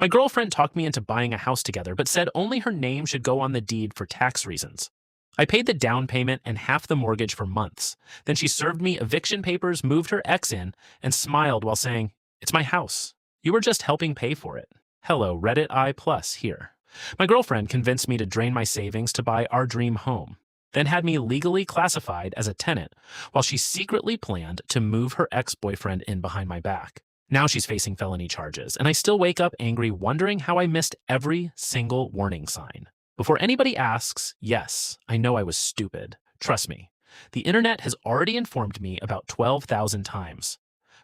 My girlfriend talked me into buying a house together, but said only her name should go on the deed for tax reasons. I paid the down payment and half the mortgage for months. Then she served me eviction papers, moved her ex in, and smiled while saying, "It's my house. You were just helping pay for it." Hello, Reddit I plus here. My girlfriend convinced me to drain my savings to buy our dream home, then had me legally classified as a tenant while she secretly planned to move her ex-boyfriend in behind my back. Now she's facing felony charges, and I still wake up angry wondering how I missed every single warning sign. Before anybody asks, yes, I know I was stupid. Trust me, the internet has already informed me about 12,000 times.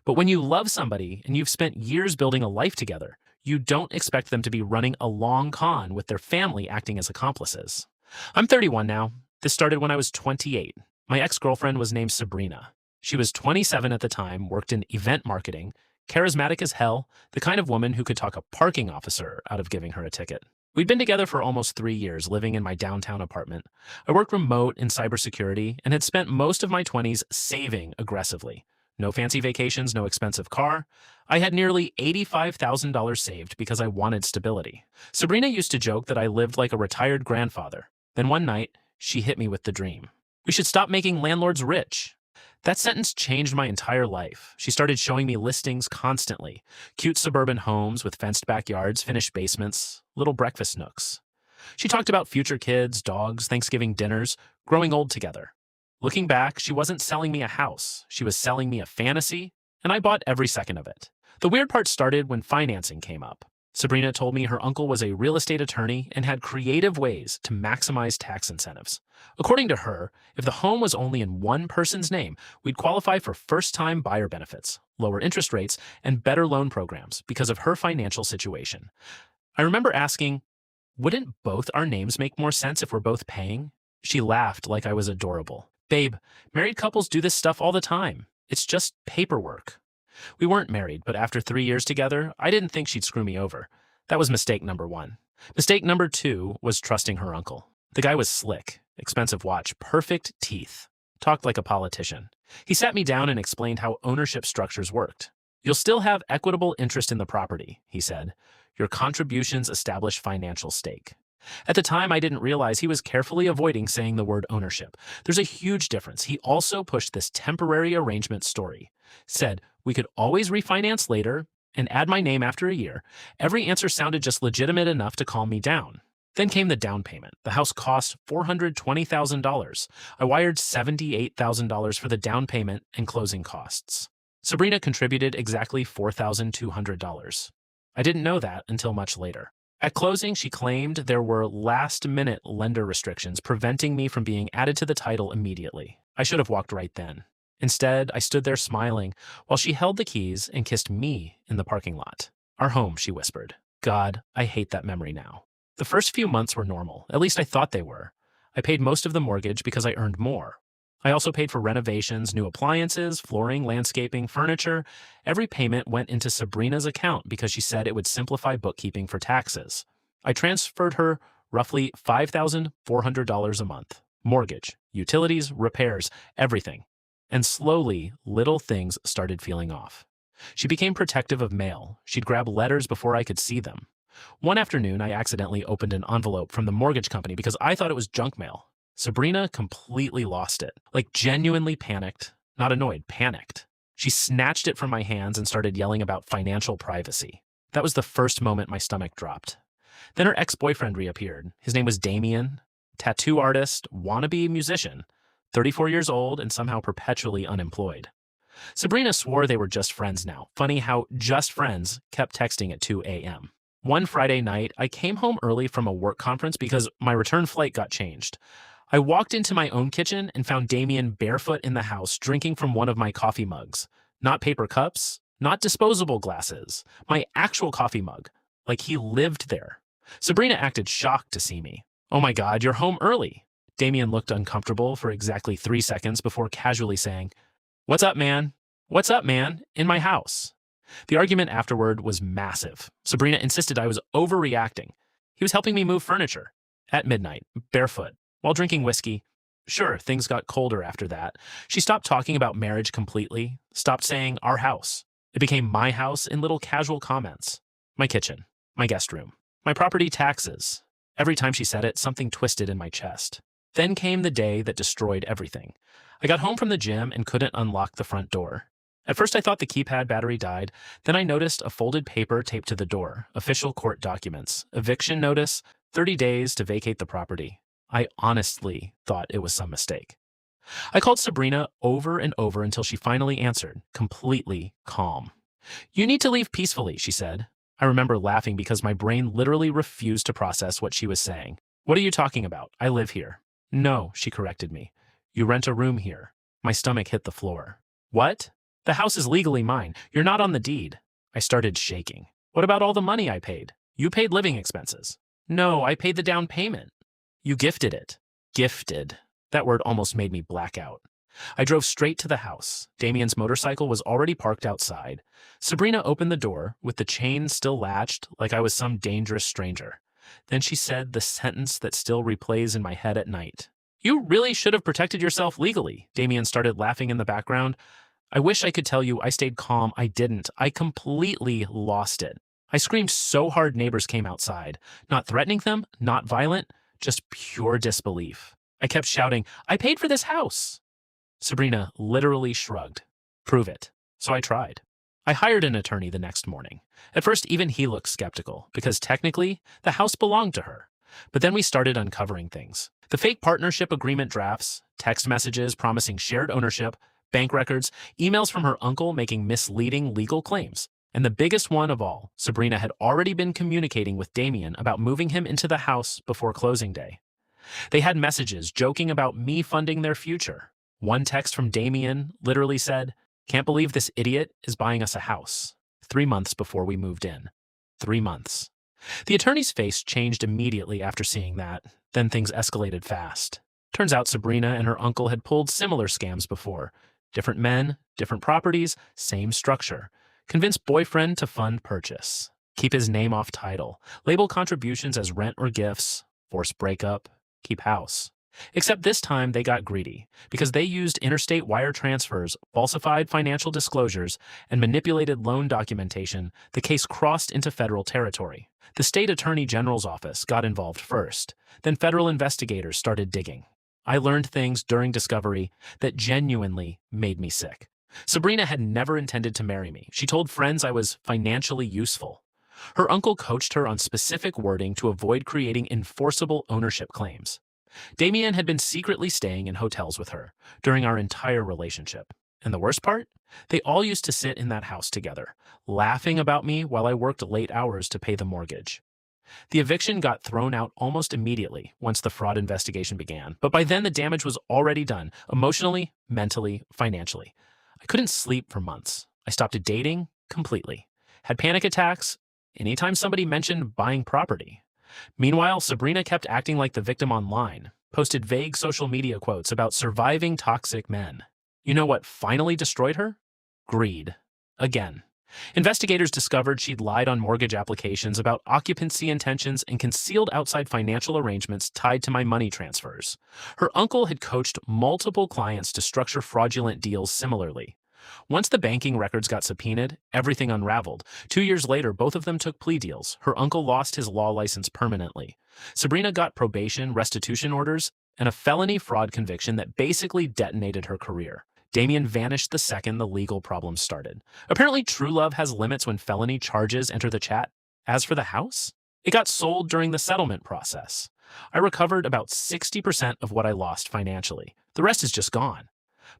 But when you love somebody and you've spent years building a life together, you don't expect them to be running a long con with their family acting as accomplices. I'm 31 now. This started when I was 28. My ex-girlfriend was named Sabrina. She was 27 at the time, worked in event marketing, charismatic as hell, the kind of woman who could talk a parking officer out of giving her a ticket. We'd been together for almost 3 years, living in my downtown apartment. I worked remote in cybersecurity and had spent most of my 20s saving aggressively. No fancy vacations, no expensive car. I had nearly $85,000 saved because I wanted stability. Sabrina used to joke that I lived like a retired grandfather. Then one night, she hit me with the dream. "We should stop making landlords rich." That sentence changed my entire life. She started showing me listings constantly. Cute suburban homes with fenced backyards, finished basements, little breakfast nooks. She talked about future kids, dogs, Thanksgiving dinners, growing old together. Looking back, she wasn't selling me a house. She was selling me a fantasy, and I bought every second of it. The weird part started when financing came up. Sabrina told me her uncle was a real estate attorney and had creative ways to maximize tax incentives. According to her, if the home was only in one person's name, we'd qualify for first-time buyer benefits, lower interest rates, and better loan programs because of her financial situation. I remember asking, "Wouldn't both our names make more sense if we're both paying?" She laughed like I was adorable. "Babe, married couples do this stuff all the time. It's just paperwork." We weren't married, but after 3 years together, I didn't think she'd screw me over. That was mistake number 1. Mistake number 2 was trusting her uncle. The guy was slick, expensive watch, perfect teeth, talked like a politician. He sat me down and explained how ownership structures worked. "You'll still have equitable interest in the property," he said. "Your contributions establish financial stake." At the time, I didn't realize he was carefully avoiding saying the word ownership. There's a huge difference. He also pushed this temporary arrangement story. Said we could always refinance later and add my name after a year. Every answer sounded just legitimate enough to calm me down. Then came the down payment. The house cost $420,000. I wired $78,000 for the down payment and closing costs. Sabrina contributed exactly $4,200. I didn't know that until much later. At closing, she claimed there were last-minute lender restrictions preventing me from being added to the title immediately. I should have walked right then. Instead, I stood there smiling while she held the keys and kissed me in the parking lot. "Our home," she whispered. God, I hate that memory now. The first few months were normal, at least I thought they were. I paid most of the mortgage because I earned more. I also paid for renovations, new appliances, flooring, landscaping, furniture. Every payment went into Sabrina's account because she said it would simplify bookkeeping for taxes. I transferred her roughly $5,400 a month. Mortgage, utilities, repairs, everything. And slowly, little things started feeling off. She became protective of mail. She'd grab letters before I could see them. One afternoon, I accidentally opened an envelope from the mortgage company because I thought it was junk mail. Sabrina completely lost it, like genuinely panicked, not annoyed, panicked. She snatched it from my hands and started yelling about financial privacy. That was the first moment my stomach dropped. Then her ex-boyfriend reappeared. His name was Damien, tattoo artist, wannabe musician, 34 years old and somehow perpetually unemployed. Sabrina swore they were just friends now. Funny how just friends kept texting at 2 a.m. One Friday night, I came home early from a work conference because my return flight got changed. I walked into my own kitchen and found Damien barefoot in the house drinking from one of my coffee mugs. Not paper cups, not disposable glasses, my actual coffee mug, like he lived there. Sabrina acted shocked to see me. "Oh my God, you're home early." Damien looked uncomfortable for exactly 3 seconds before casually saying, "What's up, man? What's up, man? In my house." The argument afterward was massive. Sabrina insisted I was overreacting. He was helping me move furniture. At midnight, barefoot, while drinking whiskey. Sure, things got colder after that. She stopped talking about marriage completely, stopped saying our house. It became my house in little casual comments. My kitchen, My guest room. My property taxes. Every time she said it, something twisted in my chest. Then came the day that destroyed everything. I got home from the gym and couldn't unlock the front door. At first I thought the keypad battery died, then I noticed a folded paper taped to the door, official court documents, eviction notice, 30 days to vacate the property. I honestly thought it was some mistake. I called Sabrina over and over until she finally answered, completely calm. "You need to leave peacefully," she said. I remember laughing because my brain literally refused to process what she was saying. "What are you talking about? I live here." "No," she corrected me. "You rent a room here." My stomach hit the floor. "What? The house is legally mine. You're not on the deed." I started shaking. "What about all the money I paid? You paid living expenses." "No, I paid the down payment." "You gifted it." Gifted. That word almost made me black out. I drove straight to the house. Damien's motorcycle was already parked outside. Sabrina opened the door, with the chain still latched, like I was some dangerous stranger. Then she said the sentence that still replays in my head at night. "You really should have protected yourself legally." Damien started laughing in the background. I wish I could tell you I stayed calm. I didn't. I completely lost it. I screamed so hard neighbors came outside. Not threatening them, not violent, just pure disbelief. I kept shouting, "I paid for this house." Sabrina literally shrugged. "Prove it." So I tried. I hired an attorney the next morning. At first, even he looked skeptical, because technically, the house belonged to her. But then we started uncovering things. The fake partnership agreement drafts, text messages promising shared ownership, bank records, emails from her uncle making misleading legal claims. And the biggest one of all, Sabrina had already been communicating with Damien about moving him into the house before closing day. They had messages joking about me funding their future. One text from Damien literally said, "Can't believe this idiot is buying us a house." 3 months before we moved in. 3 months. The attorney's face changed immediately after seeing that. Then things escalated fast. Turns out Sabrina and her uncle had pulled similar scams before. Different men, different properties, same structure. Convince boyfriend to fund purchase. Keep his name off title. Label contributions as rent or gifts. Force breakup. Keep house. Except this time they got greedy because they used interstate wire transfers, falsified financial disclosures, and manipulated loan documentation. The case crossed into federal territory. The state attorney general's office got involved first. Then federal investigators started digging. I learned things during discovery that genuinely made me sick. Sabrina had never intended to marry me. She told friends I was financially useful. Her uncle coached her on specific wording to avoid creating enforceable ownership claims. Damien had been secretly staying in hotels with her during our entire relationship. And the worst part? They all used to sit in that house together, laughing about me while I worked late hours to pay the mortgage. The eviction got thrown out almost immediately once the fraud investigation began, but by then the damage was already done, emotionally, mentally, financially. I couldn't sleep for months. I stopped dating completely. Had panic attacks anytime somebody mentioned buying property. Meanwhile, Sabrina kept acting like the victim online, posted vague social media quotes about surviving toxic men. You know what finally destroyed her? Greed. Again. Investigators discovered she'd lied on mortgage applications about occupancy intentions and concealed outside financial arrangements tied to my money transfers. Her uncle had coached multiple clients to structure fraudulent deals similarly. Once the banking records got subpoenaed, everything unraveled. 2 years later, both of them took plea deals. Her uncle lost his law license permanently. Sabrina got probation, restitution orders, and a felony fraud conviction that basically detonated her career. Damien vanished the second the legal problems started. Apparently, true love has limits when felony charges enter the chat. As for the house, it got sold during the settlement process. I recovered about 60% of what I lost financially. The rest is just gone.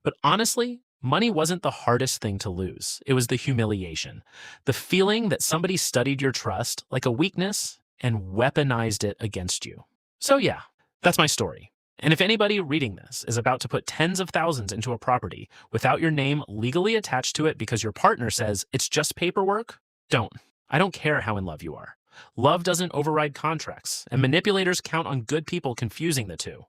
But honestly, money wasn't the hardest thing to lose. It was the humiliation. The feeling that somebody studied your trust like a weakness and weaponized it against you. So yeah, that's my story. And if anybody reading this is about to put tens of thousands into a property without your name legally attached to it because your partner says it's just paperwork, don't. I don't care how in love you are. Love doesn't override contracts, and manipulators count on good people confusing the two.